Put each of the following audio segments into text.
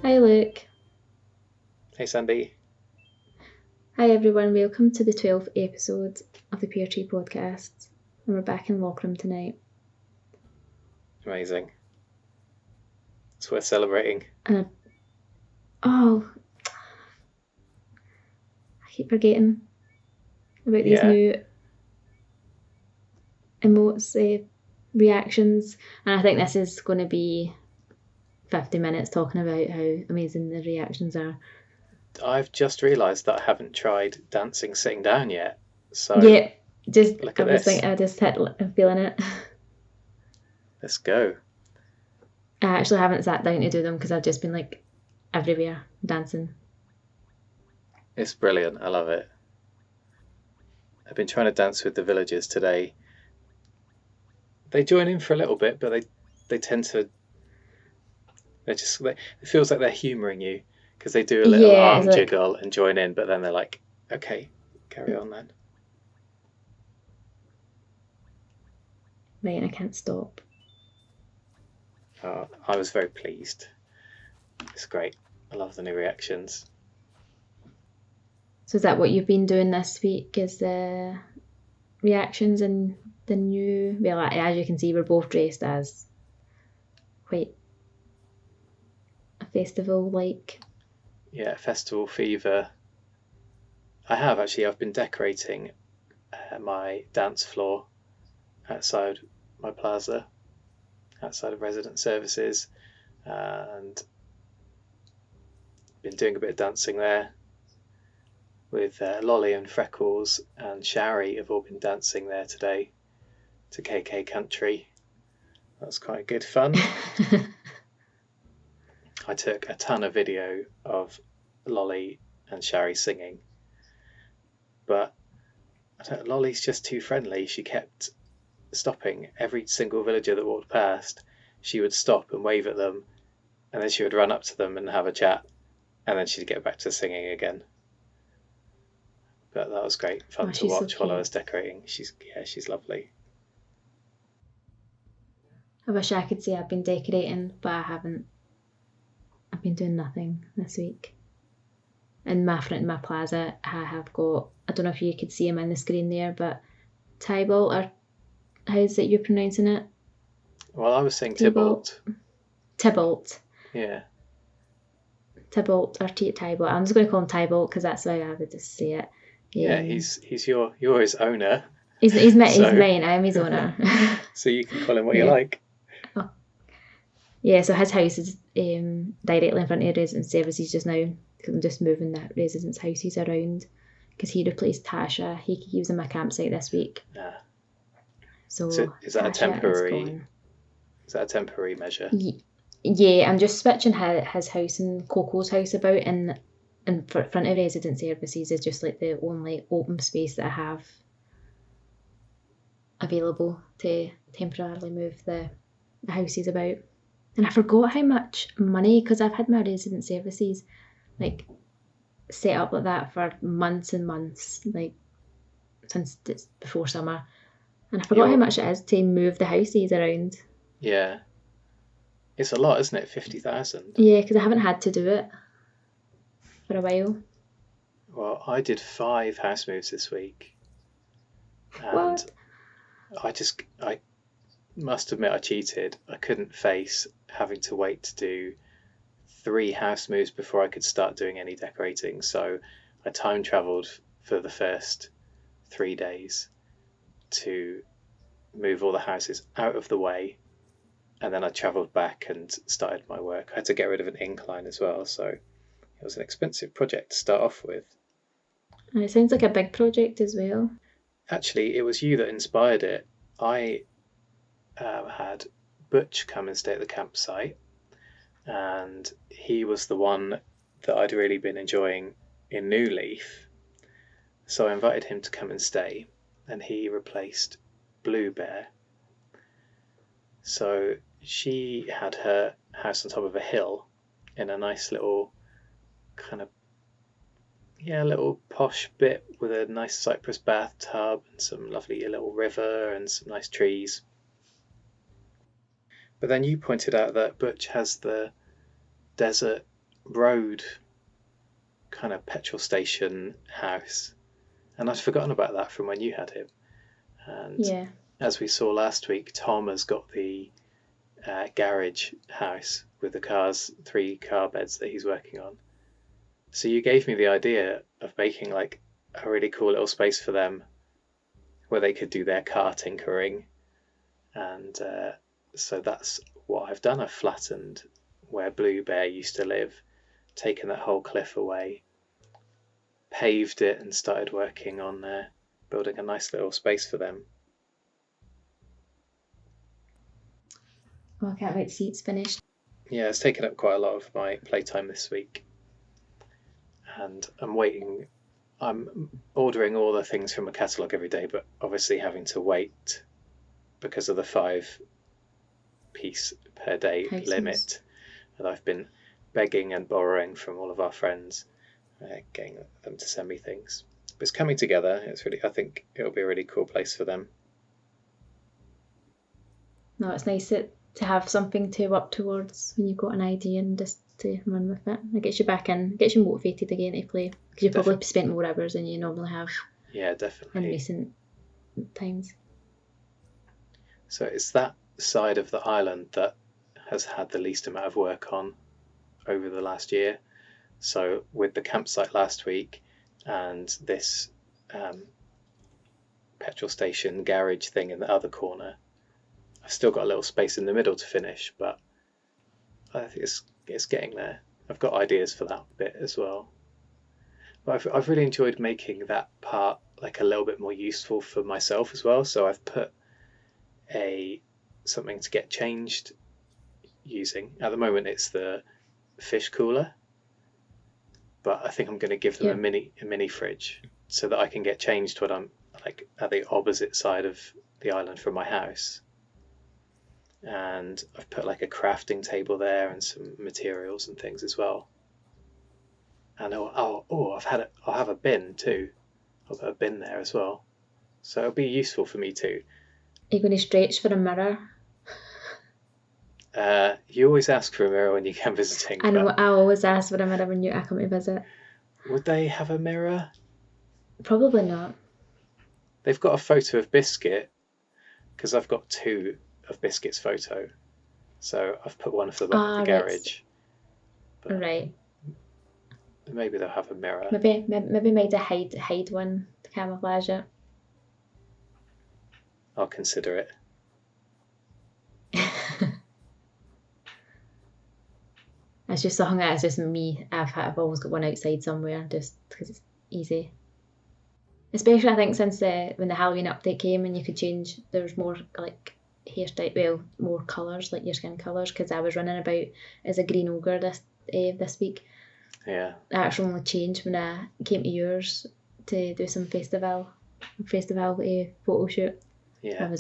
Hi Luke. Hey Sandy, Hi everyone, welcome to the 12th episode of the Pear Tree Podcast. And we're back in Lockroom tonight. amazing. It's worth celebrating. And I keep forgetting about these Yeah, new emotes, reactions. And I think this is going to be 50 minutes talking about how amazing the reactions are. I've just realised that I haven't tried dancing sitting down yet. So Yeah, just, look I at was this. thinking, I just hit, I'm feeling it. Let's go. I actually haven't sat down to do them because I've just been like everywhere dancing. It's brilliant. I love it. I've been trying to dance with the villagers today. They join in for a little bit, but they tend to. It feels like they're humouring you because they do a little Yeah, it's arm like, jiggle and join in, but then they're like, okay, carry on then. right, I can't stop. I was very pleased. It's great. I love the new reactions. So is that what you've been doing this week? Is the reactions and the new? Well, as you can see, we're both dressed as quite a festival like. Yeah, festival fever. I've been decorating my dance floor outside my plaza, outside of resident services, and been doing a bit of dancing there with Lolly and Freckles and Shari have all been dancing there today to KK Country. That was quite good fun. I took a ton of video of Lolly and Shari singing, but Lolly's just too friendly. She kept stopping every single villager that walked past. She would stop and wave at them, and then she would run up to them and have a chat, and then she'd get back to singing again. But that was great fun Oh, to she's so watch while I was cute. decorating. She's lovely. I wish I could say I've been decorating, but I haven't. I've been doing nothing this week. In my front of my plaza, I have got. I don't know if you could see him on the screen there, but Tybalt, or how's it you're pronouncing it? Well, I was saying Tybalt, Tybalt. Tybalt, Yeah, Tybalt, or Tybalt. I'm just going to call him Tybalt because that's how I would just say it. yeah. Um, He's your his owner, he's so mine. I am his owner. so you can call him what you Yeah. like. Oh. Yeah, so his house is directly in front of residence services just now because I'm just moving the residence houses around because he replaced Tasha. He was in my campsite this week. Nah. So So Tasha is gone. is that a temporary measure? Yeah, I'm just switching his house and Coco's house about, and in front of resident services is just like the only open space that I have available to temporarily move the houses about. And I forgot how much money, because I've had my resident services like set up like that for months and months, like since it's before summer. And I forgot how You're much it is to move the houses around. yeah. It's a lot, isn't it? 50,000. Yeah, because I haven't had to do it for a while. Well, I did 5 house moves this week, and What? I must admit I cheated. I couldn't face having to wait to do 3 house moves before I could start doing any decorating. So I time traveled for the first 3 days to move all the houses out of the way, and then I travelled back and started my work. I had to get rid of an incline as well, so it was an expensive project to start off with. And it sounds like a big project as well. Actually, it was you that inspired it. I had Butch come and stay at the campsite, and he was the one that I'd really been enjoying in New Leaf. So I invited him to come and stay, and he replaced Blue Bear. So she had her house on top of a hill in a nice little kind of little posh bit with a nice cypress bathtub and some lovely little river and some nice trees. But then you pointed out that Butch has the desert road kind of petrol station house, and I'd forgotten about that from when you had him. And Yeah. as we saw last week, Tom has got the garage house with the 3-car beds that he's working on. So you gave me the idea of making like a really cool little space for them where they could do their car tinkering. And so that's what I've done. I've flattened where Blue Bear used to live, taken that whole cliff away, paved it, and started working on building a nice little space for them. Oh, I can't wait to see it's finished. Yeah, it's taken up quite a lot of my playtime this week. And I'm ordering all the things from a catalogue every day, but obviously having to wait because of the 5-piece per day limit. And I've been begging and borrowing from all of our friends, getting them to send me things. But it's coming together. I think it'll be a really cool place for them. No, it's nice to have something to work towards when you've got an idea and just to run with it. It gets you back in, gets you motivated again to play, because you've probably spent more hours than you normally have. Yeah, definitely. In recent times. So it's that side of the island that has had the least amount of work on over the last year. So with the campsite last week and this petrol station garage thing in the other corner, I've still got a little space in the middle to finish, but I think it's getting there. I've got ideas for that bit as well. But I've really enjoyed making that part like a little bit more useful for myself as well. So I've put something to get changed using. At the moment it's the fish cooler, but I think I'm going to give them a mini fridge so that I can get changed when I'm like at the opposite side of the island from my house. And I've put like a crafting table there and some materials and things as well. And I'll have a bin too. I'll put a bin there as well, so it'll be useful for me too. Are you going to stretch for a mirror? You always ask for a mirror when you come visiting. I know, I always ask for a mirror when I come to visit. Would they have a mirror? Probably not. They've got a photo of Biscuit, because I've got 2 of Biscuit's photo. So I've put one for the garage. But right. Maybe they'll have a mirror. Maybe made a hide one to camouflage it. I'll consider it. It's just something that it's just me. I've always got one outside somewhere just because it's easy. Especially I think since when the Halloween update came and you could change, there was more like hairstyle, more colours, like your skin colours, because I was running about as a green ogre this week. Yeah. I actually only changed when I came to yours to do some Festivale photo shoot. Yeah.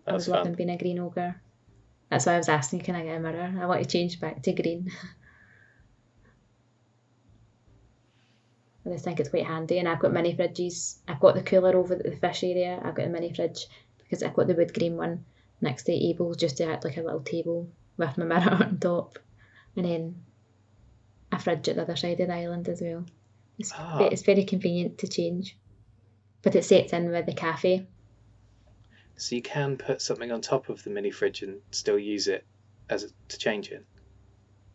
I was loving being a green ogre. That's why I was asking, can I get a mirror? I want to change back to green. I just think it's quite handy, and I've got mini fridges. I've got the cooler over at the fish area. I've got a mini fridge because I've got the wood grain one next to the table, just to act like a little table with my mirror on top, and then a fridge at the other side of the island as well. It's very convenient to change, but it sets in with the cafe. So you can put something on top of the mini fridge and still use it to change it.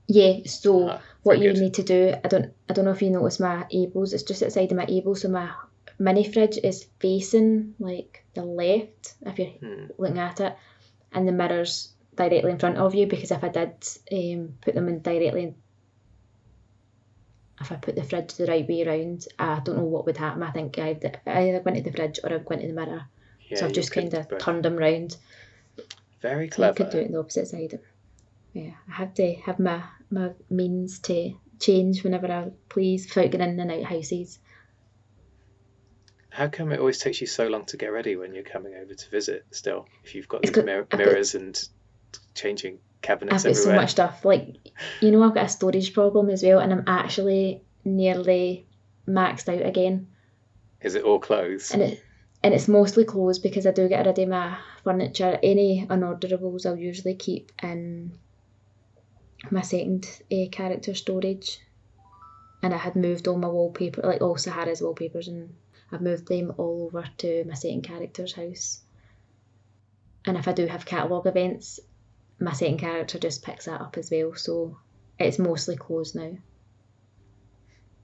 Yeah, so what you need to do, I don't know if you notice my Ables, it's just outside of my Able, so my mini fridge is facing like the left if you're looking at it, and the mirror's directly in front of you, because if I did put them in directly, if I put the fridge the right way around, I don't know what would happen. I think I either went to the fridge or I went to the mirror. Yeah, so I've just kind of turned them round. Very clever. So you could do it the opposite side. Yeah, I have to have my means to change whenever I please without getting in and out houses. How come it always takes you so long to get ready when you're coming over to visit still, if you've got these mirrors and changing cabinets everywhere? I've got so much stuff. Like, I've got a storage problem as well, and I'm actually nearly maxed out again. Is it all clothes? And it's mostly clothes, because I do get rid of my furniture. Any unorderables I'll usually keep in my second character storage, and I had moved all my wallpaper, like all Sahara's wallpapers, and I've moved them all over to my second character's house. And if I do have catalogue events, my second character just picks that up as well, so it's mostly closed now.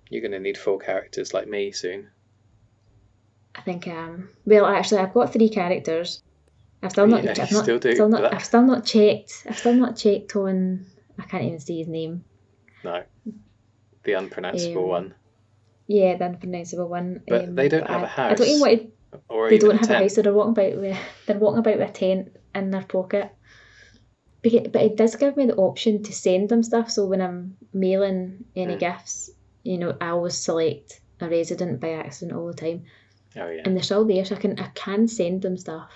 You're going to need 4 characters like me soon. I think well, actually I've got 3 characters. I've still not checked on, I can't even see his name. No. The unpronounceable one. Yeah, the unpronounceable one. But they don't have a house. I don't even want to, or they even don't have a a house, so they're walking about with a tent in their pocket. But it does give me the option to send them stuff, so when I'm mailing any gifts, I always select a resident by accident all the time. Oh yeah. And they're still there, so I can send them stuff.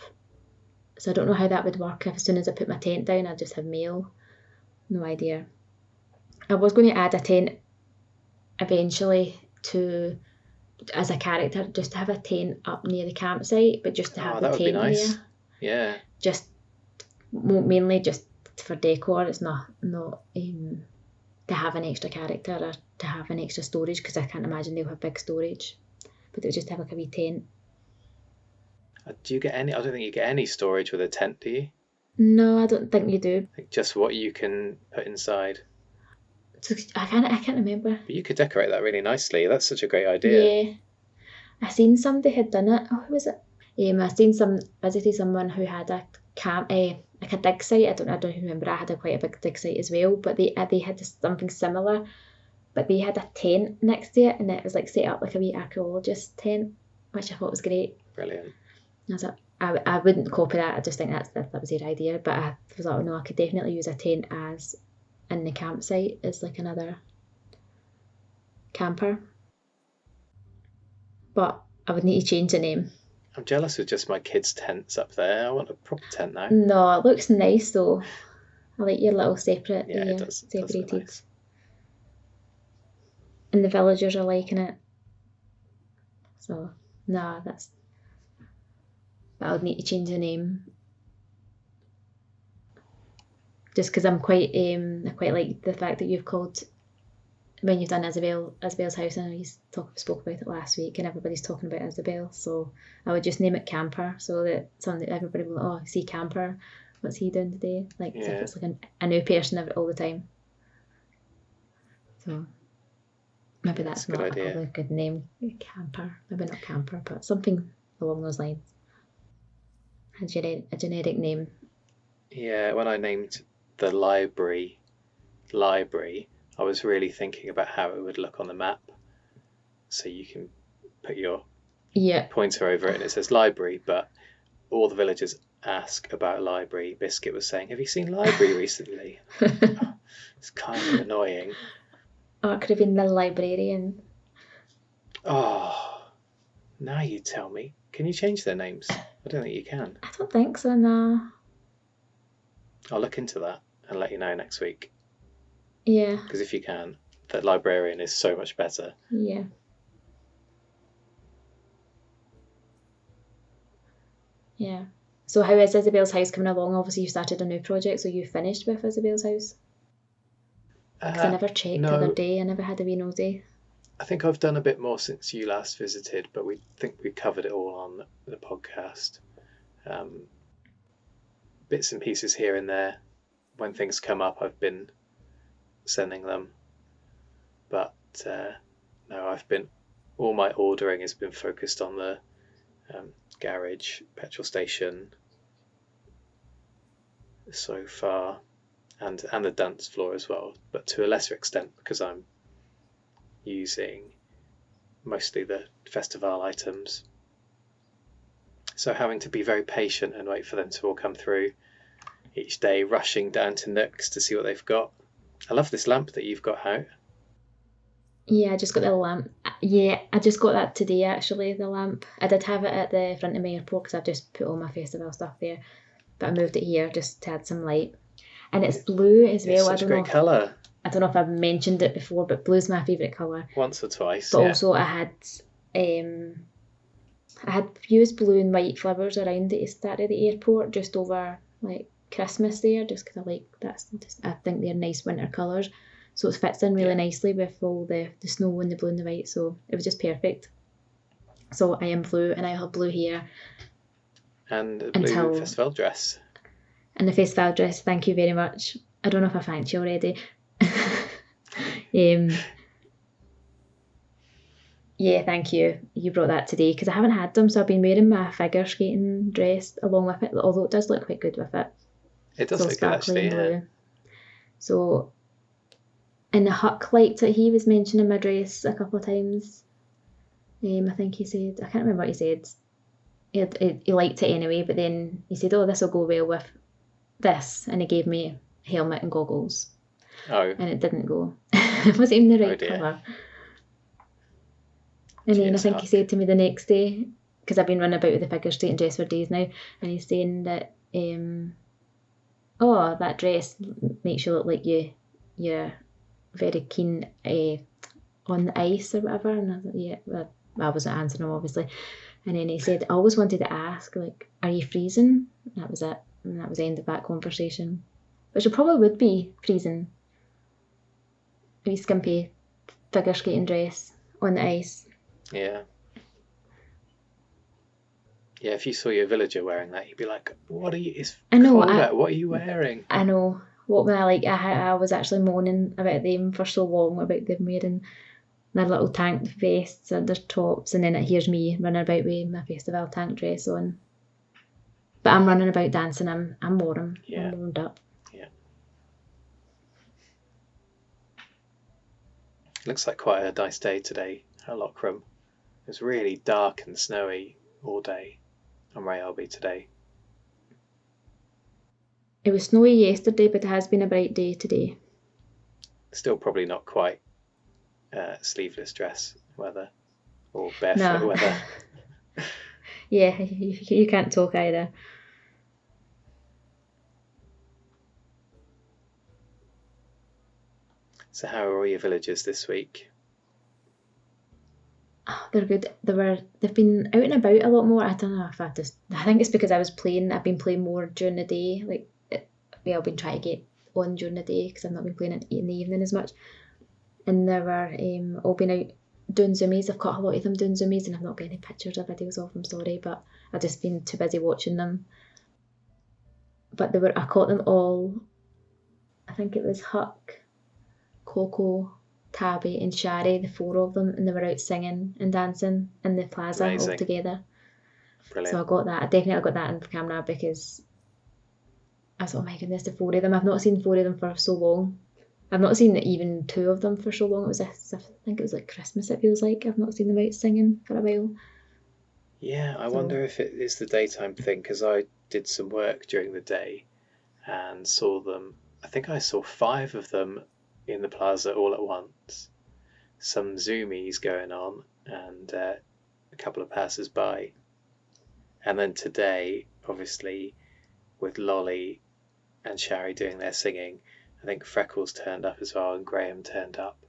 So I don't know how that would work if as soon as I put my tent down I just have mail. No idea. I was going to add a tent eventually as a character, just to have a tent up near the campsite, but just to have the tent nice. there. Yeah. Just mainly just for decor. It's not to have an extra character or to have an extra storage, because I can't imagine they'll have big storage. But it would just have like a wee tent. Do you get any? I don't think you get any storage with a tent, do you? No, I don't think you do. Like just what you can put inside. So I can't remember. But you could decorate that really nicely. That's such a great idea. Yeah, I seen somebody had done it. Oh, who was it? I visited someone who had a camp, like a dig site. I don't remember. I had quite a big dig site as well, but they had something similar, but they had a tent next to it, and it was like set up like a wee archaeologist tent, which I thought was great. Brilliant. I wouldn't copy that. I just think that was their idea. But I was like, oh no, I could definitely use a tent as in the campsite as like another camper. But I would need to change the name. I'm jealous of just my kids' tents up there. I want a proper tent now. No, it looks nice though. I like your little separate. Yeah, it does. Separated. It does look nice. And the villagers are liking it. So no, but I would need to change the name. Just because I quite like the fact that you've called, when you've done Isabel's house, and we spoke about it last week, and everybody's talking about Isabel, so I would just name it Camper, so that everybody will, oh, see Camper, what's he doing today? Like, as if it's like a new person all the time. So maybe that's not probably a good name. Camper, maybe not Camper, but something along those lines. A generic name. Yeah, when I named the library, I was really thinking about how it would look on the map. So you can put your pointer over it and it says library, but all the villagers ask about library. Biscuit was saying, have you seen library recently? It's kind of annoying. Oh, it could have been the librarian. Oh, now you tell me. Can you change their names? I don't think you can. I don't think so, no. I'll look into that and let you know next week. Yeah. Because if you can, the librarian is so much better. Yeah. Yeah. So how is Isabel's house coming along? Obviously you started a new project, so you finished with Isabel's house? Because I never checked the other day. I never had a wee nosy. I think I've done a bit more since you last visited, but we think we covered it all on the podcast. Bits and pieces here and there. When things come up, I've been sending them. But no, all my ordering has been focused on the garage, petrol station so far, and the dance floor as well, but to a lesser extent because I'm using mostly the Festivale items. So having to be very patient and wait for them to all come through each day, rushing down to Knox to see what they've got. I love this lamp that you've got out. Yeah, I just got the lamp. Yeah, I just got that today actually, the lamp. I did have it at the front of my airport because I've just put all my Festivale stuff there, but I moved it here just to add some light. And it's blue as well. It's such a great colour. I don't know if I've mentioned it before, but blue's my favourite colour. Once or twice. But also I had used blue and white flowers around the start of the airport just over like Christmas there, just because I think they're nice winter colours. So it fits in really nicely with all the snow and the blue and the white. So it was just perfect. So I am blue, and I have blue hair. And a blue Festivale dress. And the Festivale dress, thank you very much. I don't know if I thanked you already. Yeah, thank you. You brought that today because I haven't had them, so I've been wearing my figure skating dress along with it, although it does look quite good with it. It does look good, actually, yeah. So, and the Huck liked it. He was mentioning my dress a couple of times. I think he said, I can't remember what he said. He liked it anyway, but then he said, oh, this will go well with this, and he gave me a helmet and goggles. Oh. And it didn't go. It wasn't even the right colour. And then I think he said to me the next day, because I've been running about with the figure skating dress for days now, and he's saying that, oh, that dress makes you look like you're very keen on the ice or whatever. And I was like, yeah, well, I wasn't answering him, obviously. And then he said, I always wanted to ask, like, are you freezing? And that was it. And that was the end of that conversation. Which it probably would be freezing. A wee skimpy figure skating dress on the ice. Yeah. Yeah, if you saw your villager wearing that, you'd be like, what are you, it's cold out, what are you wearing? I know. What I was actually moaning about them for so long, about them wearing their little tank vests and their tops, and then here's me running about with my Festivale tank dress on. But I'm running about dancing, I'm warm, I'm warmed up. Yeah. Looks like quite a nice day today at Lockram. It was really dark and snowy all day on Rayalby today. It was snowy yesterday, but it has been a bright day today. Still probably not quite sleeveless dress weather or barefoot weather. Yeah, you can't talk either. So how are all your villagers this week? Oh, they're good. They've been out and about a lot more. I don't know if I think it's because I've been playing more during the day. Like, I've been trying to get on during the day because I've not been playing in the evening as much. And they were all been out doing zoomies. I've caught a lot of them doing zoomies, and I've not got any pictures or videos of them, sorry, but I've just been too busy watching them. But I caught them all. I think it was Huck, Coco, Tabby and Shari, the four of them, and they were out singing and dancing in the plaza all together. Brilliant. So I definitely got that on camera because I was, oh my goodness, the four of them. I've not seen four of them for so long. I've not seen even two of them for so long. I think it was like Christmas, it feels like. I've not seen them out singing for a while. Yeah, I wonder if it is the daytime thing, because I did some work during the day and saw them. I think I saw 5 of them in the plaza all at once. Some zoomies going on and a couple of passers-by. And then today, obviously, with Lolly and Shari doing their singing, I think Freckles turned up as well and Graham turned up.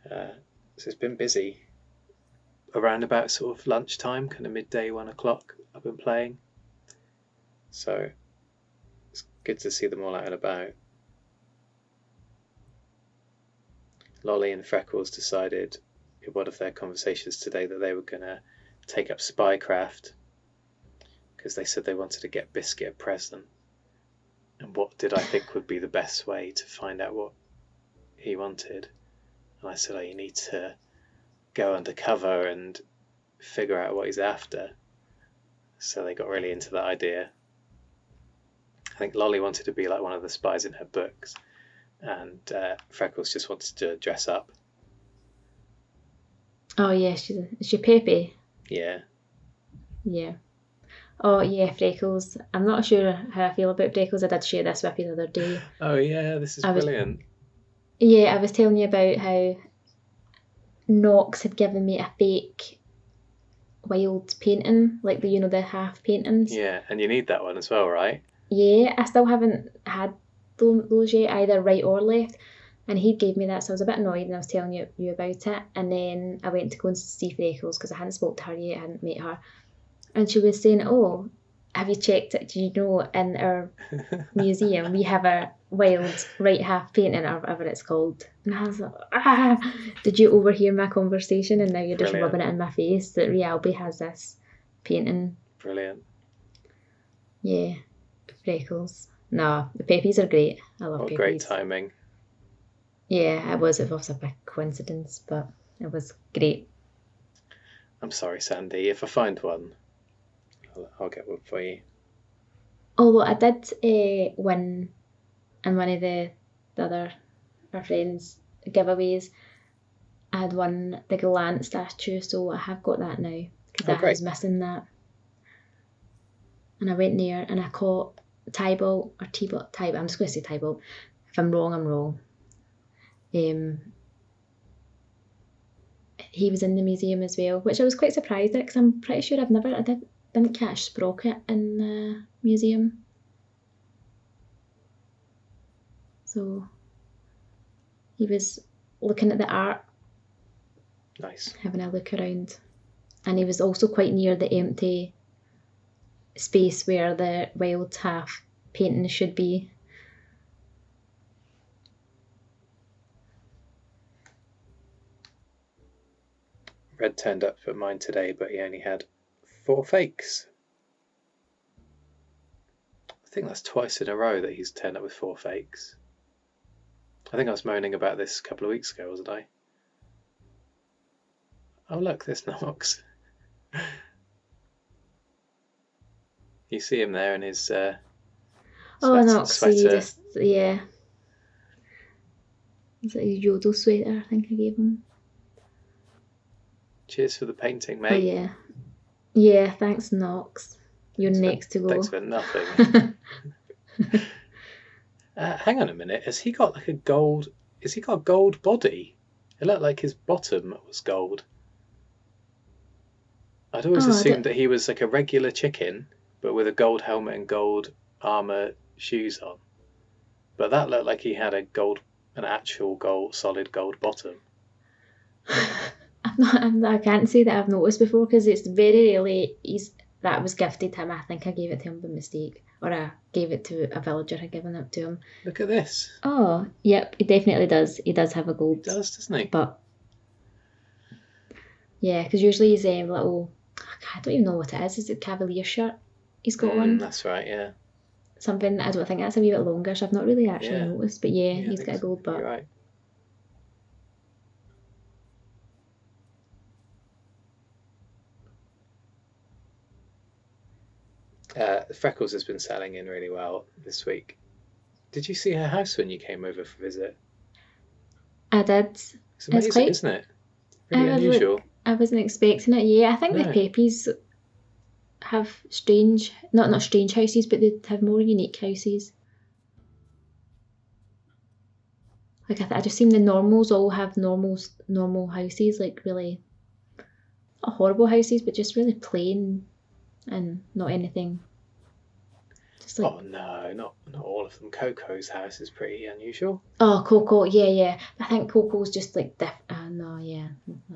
So it's been busy. Around about sort of lunchtime, kind of midday, 1 o'clock, I've been playing. So it's good to see them all out and about. Lolly and Freckles decided in one of their conversations today that they were going to take up spycraft because they said they wanted to get Biscuit a present. And what did I think would be the best way to find out what he wanted? And I said, oh, you need to go undercover and figure out what he's after. So they got really into that idea. I think Lolly wanted to be like one of the spies in her books, and Freckles just wanted to dress up. Oh yeah, is she Pepe? Yeah. Yeah. Oh yeah, Freckles. I'm not sure how I feel about Freckles. I did share this with you the other day. Oh yeah, this is brilliant. Yeah, I was telling you about how Knox had given me a fake wild painting, like the half paintings. Yeah, and you need that one as well, right? Yeah, I still haven't had those yet, either right or left. And he gave me that, so I was a bit annoyed, and I was telling you about it. And then I went to go and see Freckles because I hadn't spoke to her yet, I hadn't met her. And she was saying, oh, have you checked it? Do you know in our museum we have a wild right half painting or whatever it's called? And I was like, did you overhear my conversation and now you're just Brilliant. rubbing it in my face that Rialby has this painting? Brilliant. Yeah, Freckles. No, the Peppies are great. I love What Peppies. great timing. Yeah, it was. It was a big coincidence, but it was great. I'm sorry, Sandy. If I find one, I'll get one for you. Although I did win in one of the other our friends' giveaways. I had won the Gallant statue, so I have got that now because I was missing that. And I went there and I caught Tybalt or T-Balt. I'm just going to say Tybalt. If I'm wrong, I'm wrong. He was in the museum as well, which I was quite surprised at because I'm pretty sure I didn't catch Sprocket in the museum. So he was looking at the art. Nice. Having a look around. And he was also quite near the empty space where the wild half painting should be. Red turned up at mine today, but he only had 4 fakes. I think that's twice in a row that he's turned up with 4 fakes. I think I was moaning about this a couple of weeks ago, wasn't I? Oh look, there's Knox. You see him there in his Knox, sweater. yeah. Is it a yodel sweater I think I gave him? Cheers for the painting, mate. Oh yeah. Yeah, thanks Knox. You're next to go. Thanks for nothing. Hang on a minute. Has he got like a gold... Has he got a gold body? It looked like his bottom was gold. I'd always assumed that he was like a regular chicken, but with a gold helmet and gold armor shoes on. But that looked like he had an actual solid gold bottom. I can't say that I've noticed before because it's very rarely that was gifted to him. I think I gave it to him by mistake, or I gave it to a villager had given it to him. Look at this. Oh, yep, he definitely does. He does have a gold. He does, doesn't he? But yeah, because usually he's a little... I don't even know what it is. Is it Cavalier shirt? He's got one. That's right, yeah. Something, I don't think that's a wee bit longer, so I've not really actually noticed. But yeah, he's got a gold butt. You're right. Freckles has been selling in really well this week. Did you see her house when you came over for a visit? I did. It's amazing, isn't it? Really unusual. I wasn't expecting it. Yeah, I think the Peppies have strange, not strange houses, but they have more unique houses. Like I just seen the normals all have normal houses, like really not horrible houses, but just really plain and not anything. Just like, oh no, not all of them. Coco's house is pretty unusual. Oh, Coco, yeah. I think Coco's just like not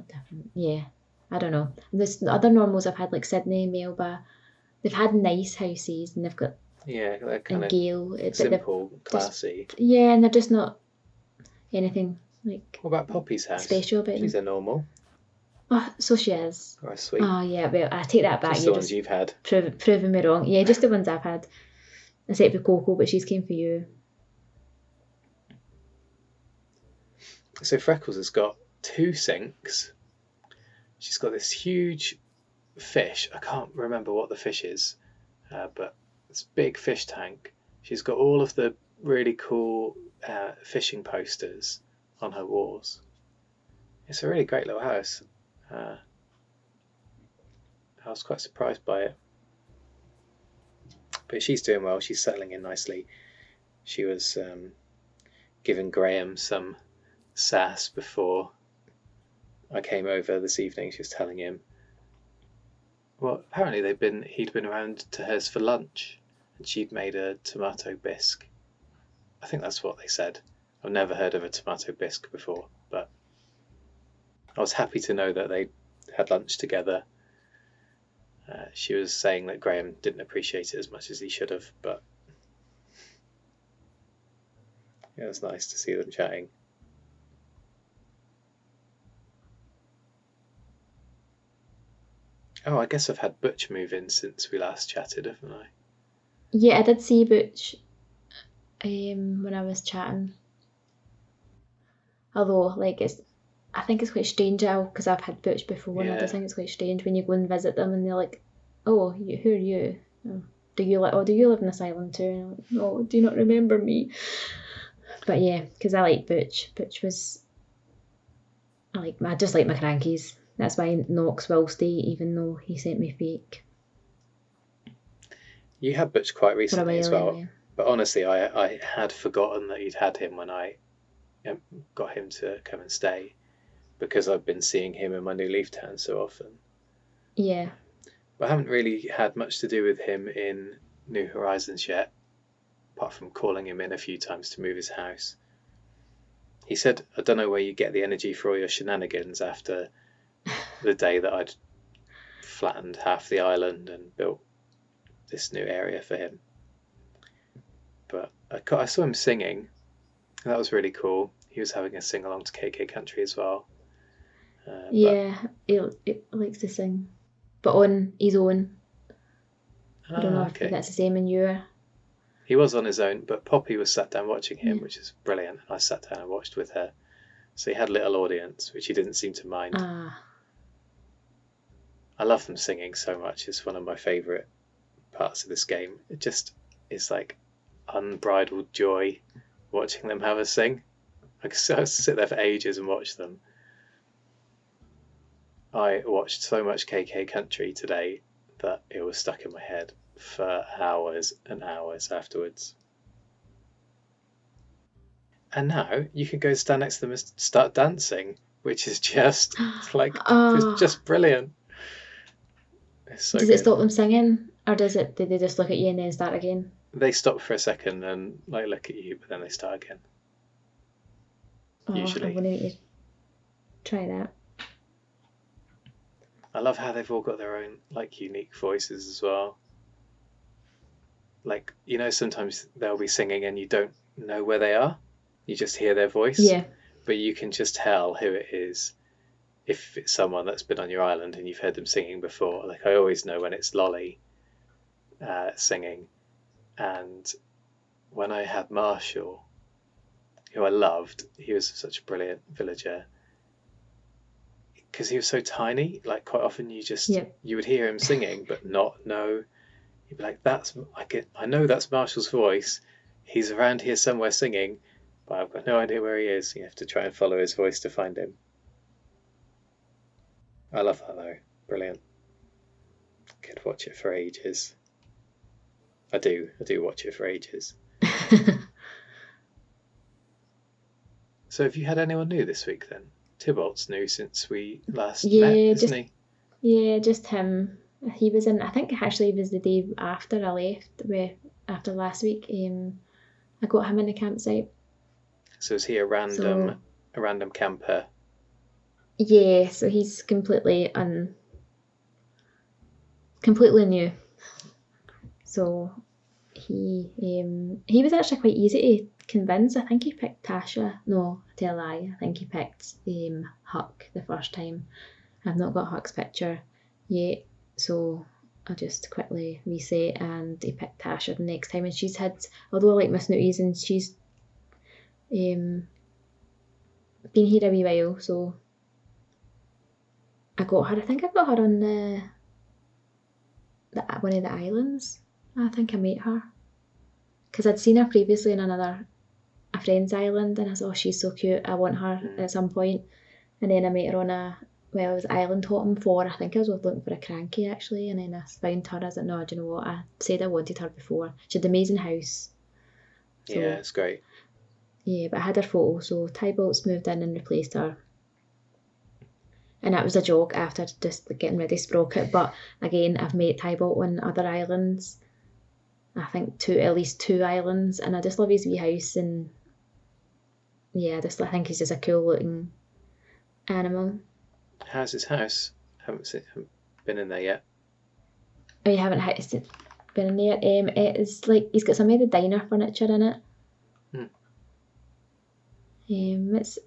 different. Yeah, I don't know. The other normals I've had like Sydney, Melba, they've had nice houses and they've got they're kind of Gale, simple, classy. And they're just not anything like. What about Poppy's house? Special about them. She's a normal. Oh, so she is. Oh, sweet. Oh yeah, well I take that back. Just the ones you've had. Proving me wrong. Yeah, just the ones I've had. Except for Coco, but she's came for you. So Freckles has got 2 sinks. She's got this huge fish. I can't remember what the fish is, but it's a big fish tank. She's got all of the really cool fishing posters on her walls. It's a really great little house. I was quite surprised by it. But she's doing well. She's settling in nicely. She was giving Graham some sass before I came over this evening. She was telling him, well, apparently he'd been around to hers for lunch and she'd made a tomato bisque. I think that's what they said. I've never heard of a tomato bisque before, but I was happy to know that they had lunch together. She was saying that Graham didn't appreciate it as much as he should have, but it was nice to see them chatting. Oh, I guess I've had Butch move in since we last chatted, haven't I? Yeah, I did see Butch when I was chatting. Although, like, I think it's quite strange now because I've had Butch before, and I just think it's quite strange when you go and visit them and they're like, "Oh, who are you? Do you live in this island too?" And I'm like, "No, do you not remember me?" But yeah, because I like Butch. I just like my crankies. That's why Knox will stay, even though he sent me fake. You had Butch quite recently as well, anyway. but honestly, I had forgotten that you'd had him when I got him to come and stay, because I've been seeing him in my new leaf town so often. Yeah. But I haven't really had much to do with him in New Horizons yet, apart from calling him in a few times to move his house. He said, I don't know where you get the energy for all your shenanigans after the day that I'd flattened half the island and built this new area for him. But I saw him singing. That was really cool. He was having a sing along to KK Country as well. Yeah, he likes to sing, but on his own. I don't know if that's the same in your. He was on his own, but Poppy was sat down watching him, which is brilliant. And I sat down and watched with her. So he had a little audience, which he didn't seem to mind. I love them singing so much. It's one of my favourite parts of this game. It just is like unbridled joy watching them have a sing. I could sit there for ages and watch them. I watched so much KK Country today that it was stuck in my head for hours and hours afterwards. And now you can go stand next to them and start dancing, which is just like it's just brilliant. It's so does good. It stop them singing, or did they just look at you and then start again? They stop for a second and like look at you, but then they start again. Usually. I'm gonna need to try that. I love how they've all got their own like unique voices as well. Like, you know, sometimes they'll be singing and you don't know where they are. You just hear their voice. Yeah. But you can just tell who it is if it's someone that's been on your island and you've heard them singing before. Like, I always know when it's Lolly singing. And when I had Marshall, who I loved, he was such a brilliant villager. Because he was so tiny, like quite often you would hear him singing but not know. You'd be like, I know that's Marshall's voice. He's around here somewhere singing, but I've got no idea where he is. You have to try and follow his voice to find him. I love that though. Brilliant. Could watch it for ages. I do watch it for ages. So have you had anyone new this week then? Tybalt's new since we last met, isn't he? Yeah, just him. He was in, I think actually it was the day after I left, after last week. I got him in the campsite. So is he a random camper? Yeah, so he's completely new. So he was actually quite easy to convince. I think he picked Tasha. No, I tell a lie. I think he picked Huck the first time. I've not got Huck's picture yet, so I'll just quickly reset, and he picked Tasha the next time, and she's had, although I like my snooties, and she's been here a wee while, so I think I got her on one of the islands. I think I met her because I'd seen her previously on a friend's island, and I thought, oh, she's so cute, I want her at some point. And then I met her on I was island hopping I think I was looking for a cranky actually, and then I found her. I was like, no, do you know what, I said I wanted her before. She had an amazing house. So, yeah, it's great. Yeah, but I had her photo, so Tybalt's moved in and replaced her. And that was a joke after just getting ready to Sprocket. But again, I've met Tybalt on other islands. I think at least two islands, and I just love his wee house, and yeah, I think he's just a cool looking animal. How's his house? Haven't been in there yet. Oh, you haven't been in there? It's like he's got some of the diner furniture in it. It's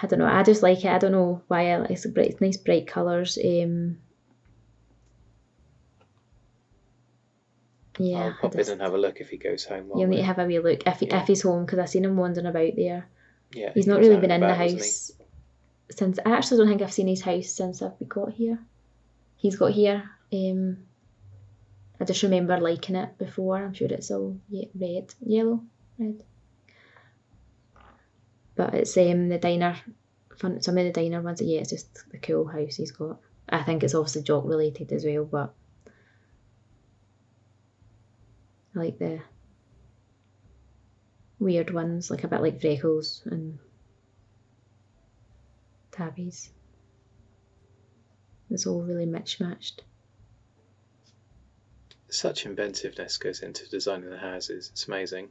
I don't know. I just like it. I don't know why. It's nice bright colours. Yeah, I'll pop in and have a look if he goes home. You'll need to have a wee look if he's home, because I've seen him wandering about there. Yeah, he's not really been in the house since. I actually don't think I've seen his house since I've got here. He's got here. I just remember liking it before. I'm sure it's all yellow, red. But it's the diner. Some of the diner ones. Yeah, it's just the cool house he's got. I think it's obviously Jock related as well, but I like the weird ones, like a bit like Freckles and Tabby's. It's all really mismatched. Such inventiveness goes into designing the houses. It's amazing.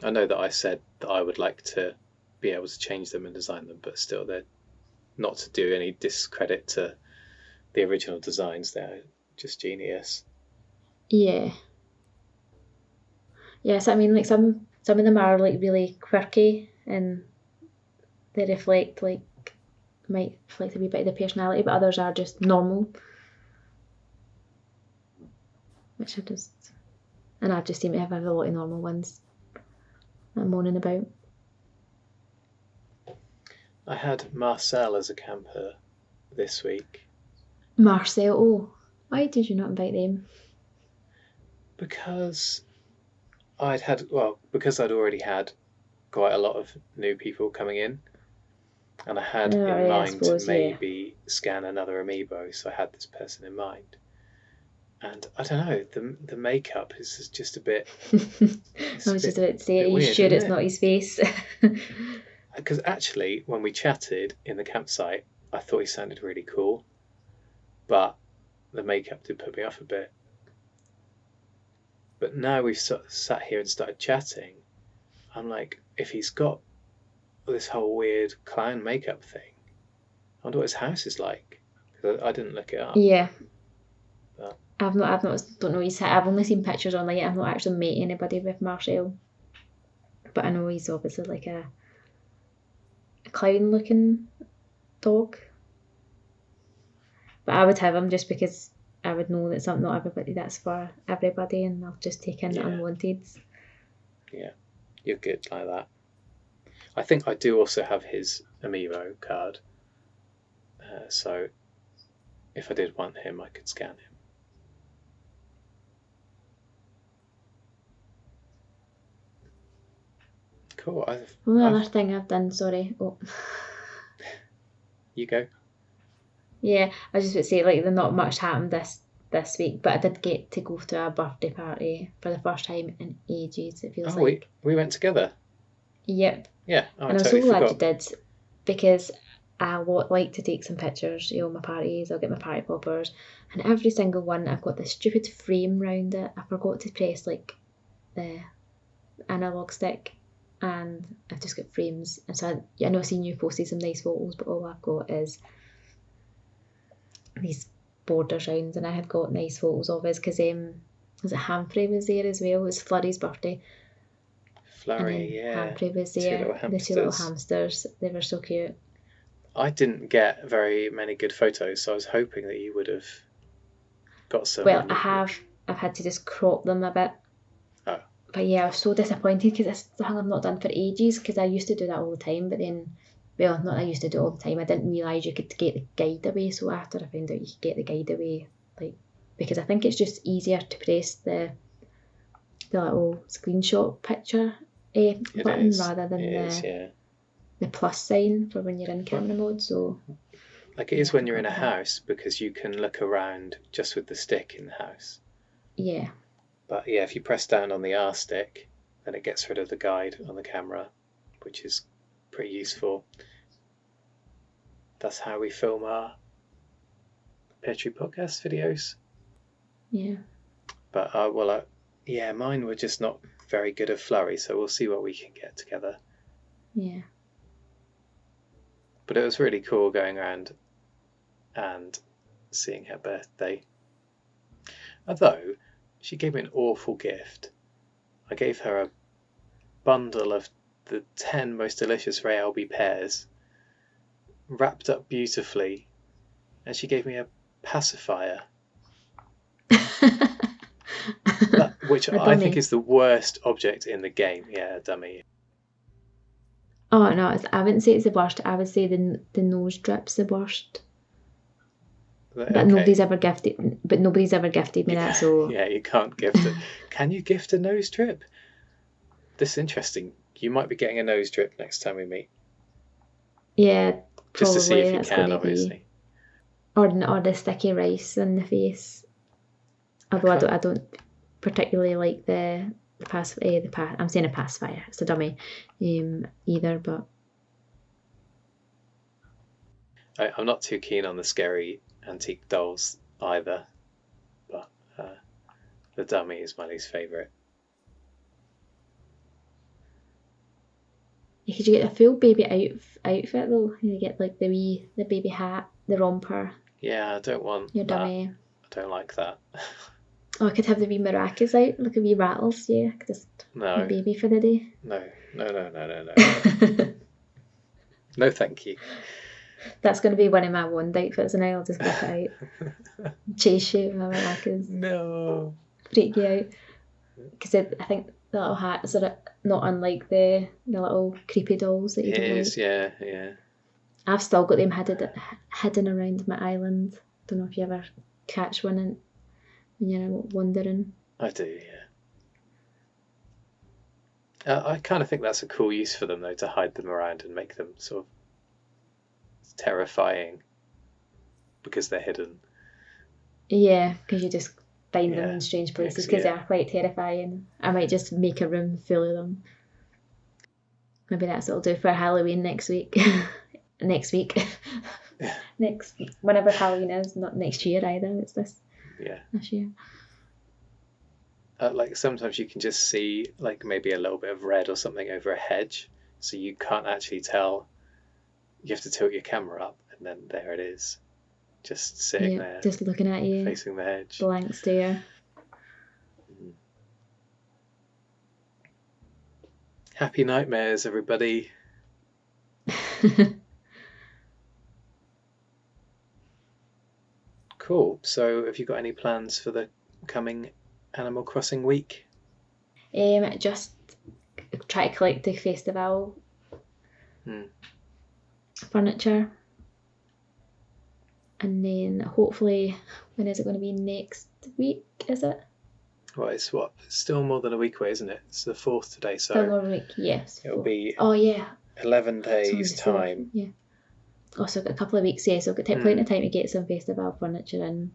I know that I said that I would like to be able to change them and design them, but still, they're not to do any discredit to the original designs. They're just genius. Yeah. Yes, I mean, like some of them are like really quirky and they reflect might reflect a wee bit of the personality, but others are just normal. Which I've just seem to have a lot of normal ones that I'm moaning about. I had Marcel as a camper this week. Marcel, oh, why did you not invite them? Because because I'd already had quite a lot of new people coming in, and I had in mind to maybe scan another amiibo, so I had this person in mind. And I don't know, the makeup is just a bit. I was just about to say, are you sure it's not his face? Because actually, when we chatted in the campsite, I thought he sounded really cool, but the makeup did put me off a bit. But now we've sat here and started chatting, I'm like, if he's got this whole weird clown makeup thing, I wonder what his house is like. Because I didn't look it up. Yeah. But don't know I've only seen pictures online. I've not actually met anybody with Marcel. But I know he's obviously like a clown looking dog. But I would have him just because I would know that not everybody, that's for everybody, and I'll just take in the unwanteds. Yeah, you're good like that. I think I do also have his amiibo card. So if I did want him, I could scan him. Cool. Another thing I've done, sorry. Oh. You go. Yeah, I was just about to say, like, not much happened this week, but I did get to go to a birthday party for the first time in ages, it feels like. We went together? Yep. Yeah, and I'm so glad you did, because I like to take some pictures, my parties, I'll get my party poppers, and every single one I've got this stupid frame round it. I forgot to press like the analog stick, and I've just got frames. And so I know I've seen you posted some nice photos, but all I've got is these borders round, and I had got nice photos of us because was it Humphrey was there as well? It was Flurry's birthday. Flurry, yeah. Humphrey was there. The two little hamsters. They were so cute. I didn't get very many good photos, so I was hoping that you would have got some. Well, I've had to just crop them a bit. Oh. But yeah, I was so disappointed because it's something I've not done for ages, because I used to do that all the time, but then, well, not I used to do it all the time, I didn't realise you could get the guide away, so after I found out you could get the guide away, because I think it's just easier to press the little screenshot picture button rather than the plus sign for when you're in camera mode. So like it is when you're in a house, because you can look around just with the stick in the house. Yeah. But yeah, if you press down on the R stick, then it gets rid of the guide on the camera, which is pretty useful. That's how we film our Petri podcast videos. Yeah. But mine were just not very good at Flurry, so we'll see what we can get together. Yeah. But it was really cool going around and seeing her birthday. Although she gave me an awful gift. I gave her a bundle of the 10 most delicious Rayalby pears, wrapped up beautifully, and she gave me a pacifier, which A I think dummy. is the worst object in the game. Yeah, a dummy. Oh no, I wouldn't say it's the worst. I would say the nose drip's the worst. But Okay. nobody's ever gifted me that. So Yeah, you can't gift it. Can you gift a nose drip? This is interesting. You might be getting a nose drip next time we meet. yeah, probably Just to see if you that's can, going to obviously. be or the sticky rice in the face. Although I don't particularly like the I'm saying a pacifier. It's a dummy, either. But I'm not too keen on the scary antique dolls either, but the dummy is my least favourite. could you get a full baby outfit though? You get like the baby hat, the romper. Yeah, I don't want your that. dummy. I don't like that. Oh, I could have the wee maracas out, like a wee rattles. Yeah, just No. a baby for the day. No. No, thank you. That's going to be one of my one outfits, and I'll just whip it out, chase you with my maracas. No. Freak you out. Because I think the little hats are not unlike the little creepy dolls that you don't like. Yeah. I've still got them hidden around my island. Don't know if you ever catch one when you're wandering. I do, yeah. I kind of think that's a cool use for them, though, to hide them around and make them sort of terrifying because they're hidden. Yeah, because you just find them in strange places because they are quite terrifying. I might just make a room full of them. Maybe that's what I'll do for Halloween next week. Next whenever Halloween is, not next year either. It's this year. Like sometimes you can just see like maybe a little bit of red or something over a hedge, so you can't actually tell. You have to tilt your camera up, and then there it is, just sitting there, just looking at you, facing the hedge. Blank stare. Happy nightmares, everybody. Cool. So have you got any plans for the coming Animal Crossing week? Just try to collect the Festivale furniture, and then hopefully, when is it going to be? Next week, is it? Well, it's still more than a week away, isn't it? It's the 4th today, so still more than a week. Yes, it'll be 11 days time. Yeah. Oh, so I've got a couple of weeks, so I've got plenty of time to get some Festivale furniture in.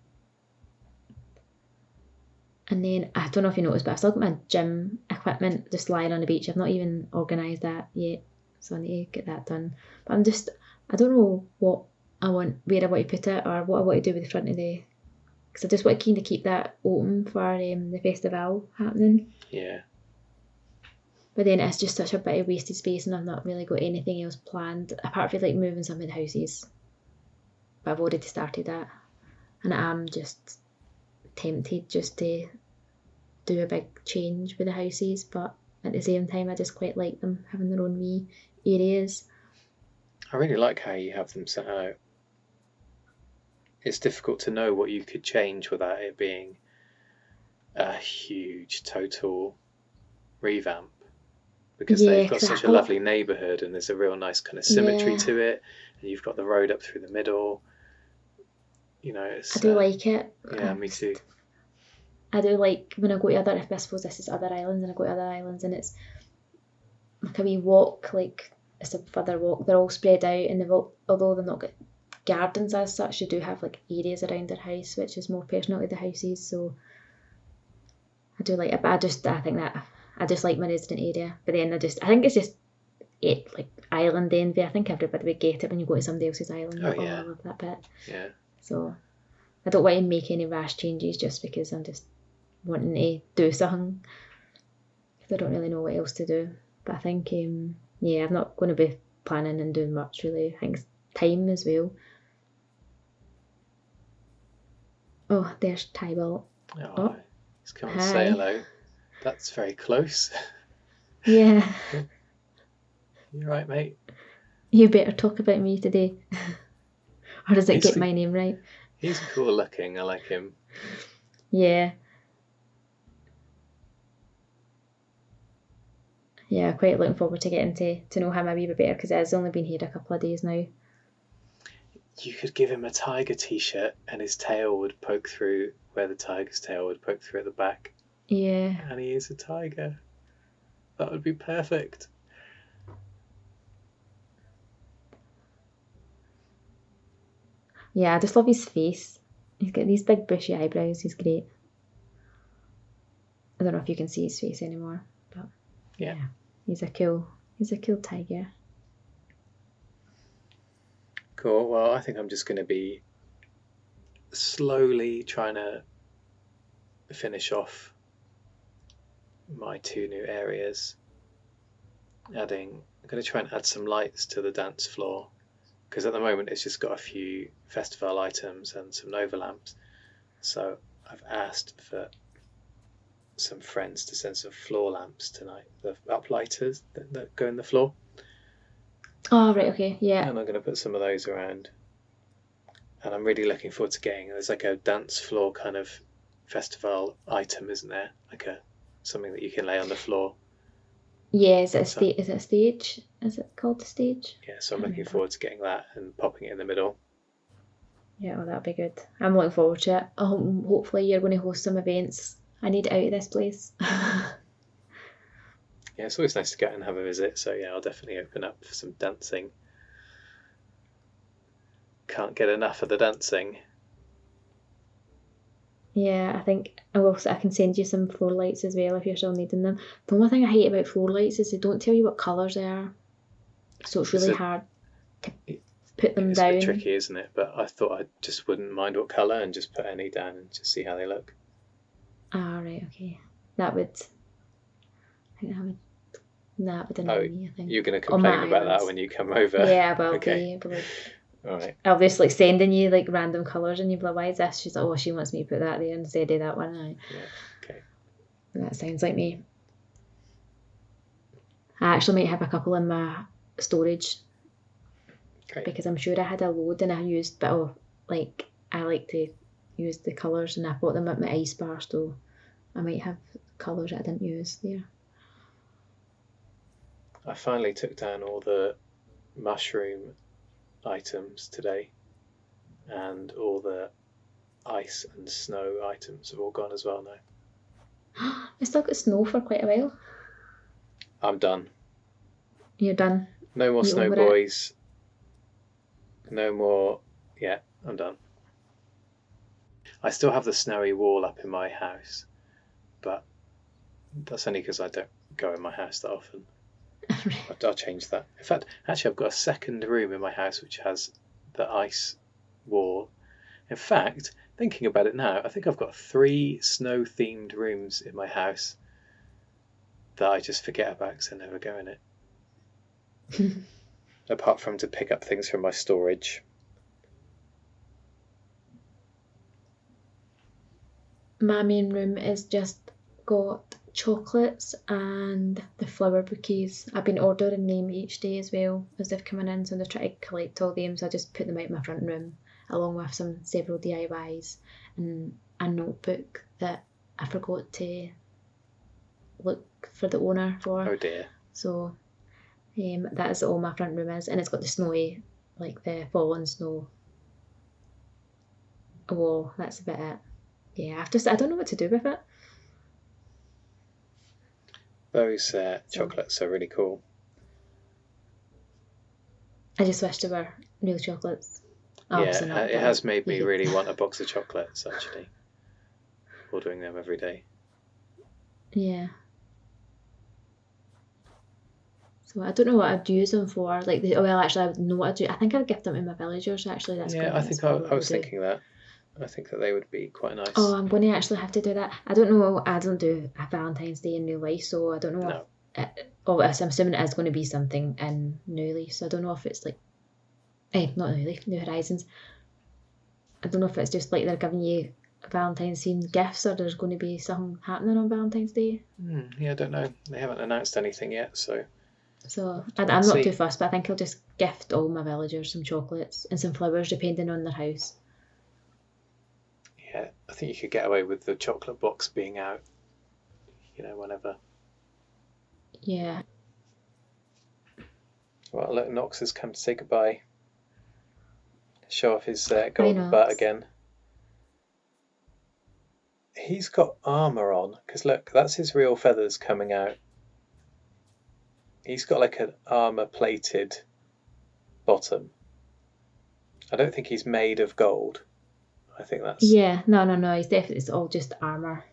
And then, I don't know if you noticed, but I've still got my gym equipment just lying on the beach. I've not even organised that yet, so I need to get that done. But I don't know what I want, where I want to put it, or what I want to do with the front of the... Because I just want to keep that open for the Festivale happening. Yeah. But then it's just such a bit of wasted space, and I've not really got anything else planned, apart from like moving some of the houses. But I've already started that. And I'm just tempted just to do a big change with the houses, but at the same time I just quite like them having their own wee areas. I really like how you have them set out. It's difficult to know what you could change without it being a huge total revamp, because they've got such a lovely neighbourhood, and there's a real nice kind of symmetry to it, and you've got the road up through the middle. You know, I do like it. Yeah, me too. I do like when I go to I suppose this is other islands, and I go to other islands, and it's like a wee walk, like it's a further walk. They're all spread out, and although they've not got gardens as such, they do have like areas around their house, which is more personal to the houses. So I do like it, but I think that I just like my resident area. But then I think it's just like island envy. I think everybody would get it when you go to somebody else's island. Oh yeah. I love that bit. Yeah. So I don't want to make any rash changes just because I'm just wanting to do something, because I don't really know what else to do. But I think I'm not going to be planning and doing much really. I think it's time as well. Oh, there's Tybalt. Oh, he's come and hi. say hello. That's very close. Yeah. You right, mate? You better talk about me today. Or does it get my name right? He's cool looking. I like him. Yeah. Yeah, quite looking forward to getting to know him a wee bit better, because it has only been here a couple of days now. You could give him a tiger t-shirt and his tail would poke through where the tiger's tail would poke through at the back. Yeah. And he is a tiger. That would be perfect. Yeah, I just love his face. He's got these big bushy eyebrows. He's great. I don't know if you can see his face anymore, but yeah, he's a cool tiger. Cool. Well, I think I'm just going to be slowly trying to finish off my 2 new areas. I'm going to try and add some lights to the dance floor, because at the moment it's just got a few Festivale items and some Nova lamps. So I've asked for some friends to send some floor lamps tonight, the uplighters that go in the floor. Oh, right, okay, yeah. And I'm going to put some of those around. And I'm really looking forward to there's like a dance floor kind of Festivale item, isn't there? Like something that you can lay on the floor. Yeah, is it a stage? Is it called the stage? Yeah, so I'm looking forward to getting that and popping it in the middle. Yeah, well, that'll be good. I'm looking forward to it. Hopefully you're going to host some events. I need out of this place. Yeah, it's always nice to go and have a visit. So yeah, I'll definitely open up for some dancing. Can't get enough of the dancing. Yeah, I think I can send you some floor lights as well if you're still needing them. The only thing I hate about floor lights is they don't tell you what colours they are. So it's really hard to put them down. It's a bit tricky, isn't it? But I thought I just wouldn't mind what colour and just put any down and just see how they look. Ah, right, okay. That would annoy me, I think. You're going to complain about that when you come over? Yeah, well, okay. But like, all right. I'll just like sending you like random colours and you'll be like, why is this? She's like, oh, she wants me to put that there instead of that one. Yeah, okay. That sounds like me. I actually might have a couple in my storage. Great. Because I'm sure I had a load and I used, but I like to use the colours and I bought them at my ice bar, so I might have colours that I didn't use there. I finally took down all the mushroom items today, and all the ice and snow items have all gone as well now. I still got snow for quite a while. I'm done. You're done? No more snow boys. No more. Yeah, I'm done. I still have the snowy wall up in my house, but that's only because I don't go in my house that often. I'll change that. In fact, actually, I've got a second room in my house which has the ice wall. In fact, thinking about it now, I think I've got 3 snow-themed rooms in my house that I just forget about because I never go in it. Apart from to pick up things from my storage. My main room is just got chocolates and the flower bouquets. I've been ordering them each day as well as they've come in, so they're trying to collect all them, so I just put them out in my front room along with several DIYs and a notebook that I forgot to look for the owner for. Oh dear. So that is all my front room is, and it's got the snowy, like the fallen snow wall. That's about it. Yeah, I don't know what to do with it. Those chocolates are really cool. I just wish they were real chocolates. Obviously not, it has made me really want a box of chocolates, actually. Ordering them every day. Yeah. So I don't know what I'd use them for. Actually, I know what I'd do. I think I'd gift them to my villagers, actually. I think I was thinking that. I think that they would be quite nice. Oh, I'm going to actually have to do that. I don't know. I don't do a Valentine's Day in New Life, so I don't know. No. I'm assuming it is going to be something in New Life, so I don't know if it's like... not New Life, New Horizons. I don't know if it's just like they're giving you Valentine's themed gifts, or there's going to be something happening on Valentine's Day. Yeah, I don't know. They haven't announced anything yet, so So wait I'm and not see. too fussed, but I think I'll just gift all my villagers some chocolates and some flowers, depending on their house. Yeah, I think you could get away with the chocolate box being out, whenever. Yeah. Well, look, Knox has come to say goodbye. Show off his Hi, golden butt Knox. again. He's got armour on, because look, that's his real feathers coming out. He's got like an armour-plated bottom. I don't think he's made of gold. I think that's... Yeah, no. It's all just armour.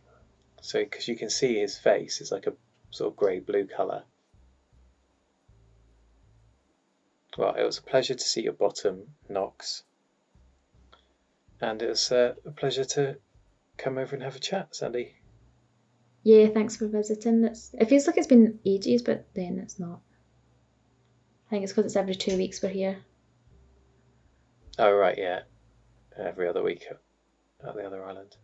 So, because you can see his face, it's like a sort of grey-blue colour. Well, it was a pleasure to see your bottom, Knox. And it was a pleasure to come over and have a chat, Sandy. Yeah, thanks for visiting. It feels like it's been ages, but then it's not. I think it's because it's every 2 weeks we're here. Oh, right, yeah. Every other week at the other island.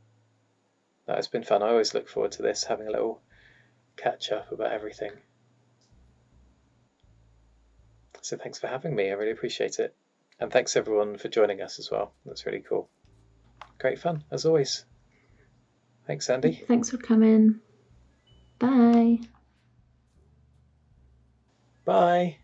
No, it's been fun. I always look forward to this, having a little catch up about everything. So thanks for having me. I really appreciate it. And thanks everyone for joining us as well. That's really cool. Great fun, as always. Thanks, Sandy. Thanks for coming. Bye. Bye.